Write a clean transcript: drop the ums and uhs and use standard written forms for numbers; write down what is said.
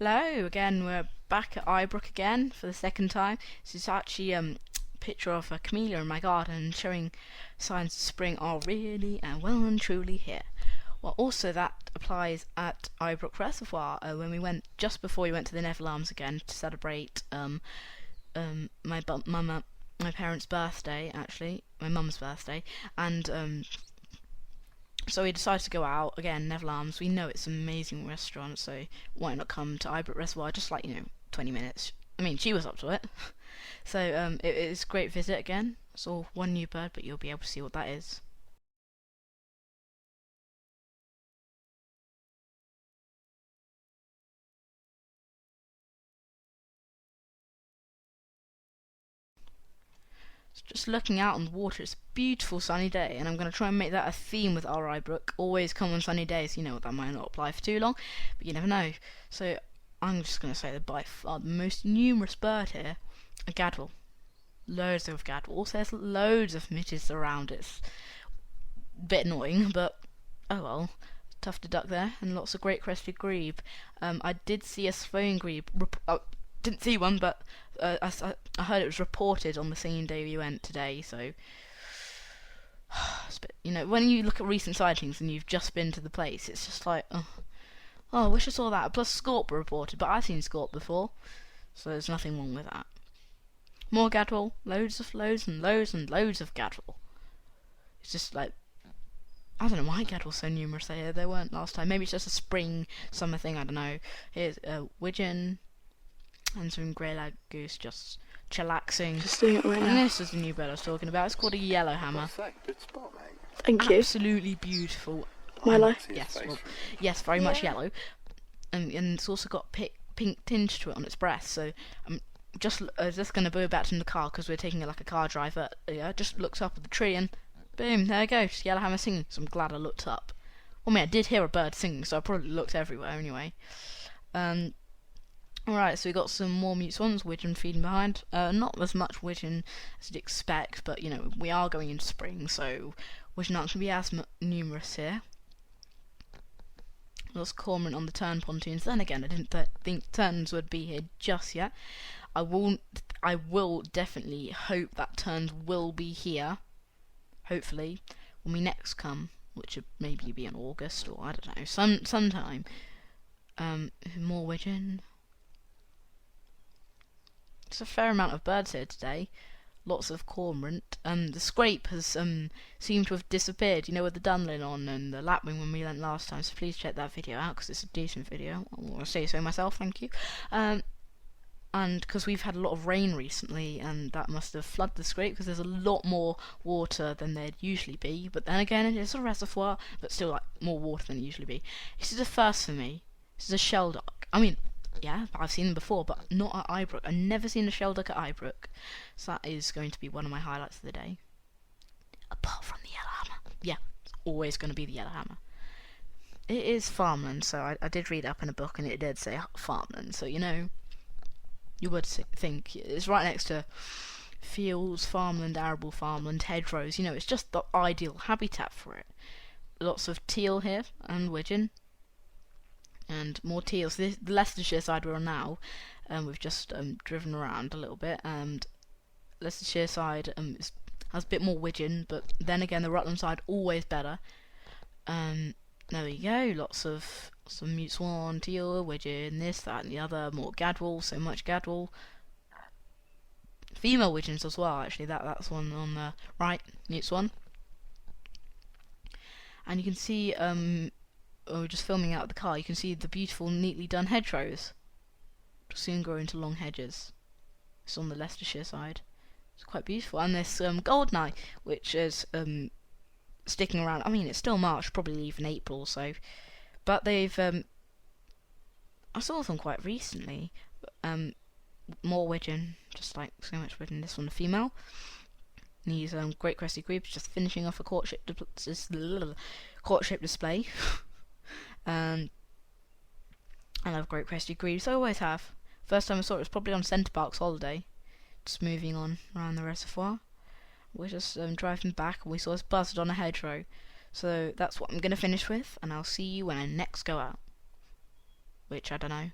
Hello again. We're back at Eyebrook again for the second time. This is actually a picture of a camellia in my garden showing signs of spring are really and well and truly here. Well, also that applies at Eyebrook Reservoir when we went just before we went to the Yellowhammers again to celebrate my parents' birthday, actually my mum's birthday, and so we decided to go out again, Yellowhammers. We know it's an amazing restaurant, so why not come to Eyebrook Reservoir? Just like 20 minutes. I mean, she was up to it. So it is a great visit again. Saw one new bird, but you'll be able to see what that is. Just looking out on the water, it's a beautiful sunny day, and I'm going to try and make that a theme with our Eyebrook. Always come on sunny days. You know what, that might not apply for too long, but you never know. So I'm just going to say that by far the most numerous bird here, a gadwall. Loads of gadwall. Also, there's loads of midges around. It's a bit annoying, but oh well. Tufted duck there, and lots of great crested grebe. I did see a swaying grebe. Didn't see one, but I heard it was reported on the same day we went today. So, it's a bit, when you look at recent sightings and you've just been to the place, it's just like, oh, I wish I saw that. Plus, scaup were reported, but I've seen scaup before, so there's nothing wrong with that. More gadwall, loads of loads and loads of gadwall. It's just like, I don't know why gadwall's so numerous here. They weren't last time. Maybe it's just a spring, summer thing. I don't know. Here's widgeon. And some grey-lag goose just chillaxing. Just doing it right now. And this is the new bird I was talking about. It's called a Yellowhammer. Good spot, mate. Thank you. Absolutely beautiful. Milo? Yes, very much yellow. And it's also got pink tinge to it on its breast. So I'm just going to go back in the car because we're taking like a car drive. Just looked up at the tree and boom, there it goes. Yellowhammer singing. So I'm glad I looked up. I mean, I did hear a bird singing, so I probably looked everywhere anyway. Alright, so we got some more mute swans, widgeon feeding behind. Not as much widgeon as you'd expect, but we are going into spring, so widgeon aren't going to be as numerous here. Lots of cormorant on the tern pontoons. Then again, I didn't think terns would be here just yet. I will definitely hope that terns will be here, hopefully, when we next come, which would maybe be in August, or I don't know, sometime. More widgeon. There's a fair amount of birds here today. Lots of cormorant. The scrape has seemed to have disappeared. With the dunlin on and the lapwing when we went last time. So please check that video out because it's a decent video. I'll say so myself. Thank you. And because we've had a lot of rain recently, and that must have flooded the scrape because there's a lot more water than there'd usually be. But then again, it is a reservoir, but still like more water than it usually be. This is a first for me. This is a shelduck. I mean, yeah, I've seen them before, but not at Eyebrook. I've never seen a shelduck at Eyebrook. So that is going to be one of my highlights of the day. Apart from the Yellowhammer. Yeah, it's always going to be the Yellowhammer. It is farmland, so I did read up in a book and it did say farmland. So, you would think it's right next to fields, farmland, arable farmland, hedgerows. It's just the ideal habitat for it. Lots of teal here and widgeon. And more teals. The Leicestershire side we're on now, we've just driven around a little bit, and Leicestershire side has a bit more widgeon, but then again the Rutland side always better. There we go, lots of some mute swan, teal, widgeon, this, that, and the other. More gadwall, so much gadwall. Female widgeons as well, actually. That's one on the right, mute swan. And you can see we're just filming out of the car, you can see the beautiful, neatly done hedgerows. It'll soon grow into long hedges. It's on the Leicestershire side. It's quite beautiful. And this goldeneye, which is sticking around. I mean, it's still March, probably even April, so. But they've. I saw them quite recently. More widgeon, just like so much widgeon. This one, a female. And these great crested grebes, just finishing off a courtship display. I love great crested grebes. I always have. First time I saw it was probably on Centre Park's holiday. Just moving on around the reservoir. We're just driving back and we saw us buzzed on a hedgerow. So that's what I'm going to finish with, and I'll see you when I next go out. Which, I don't know,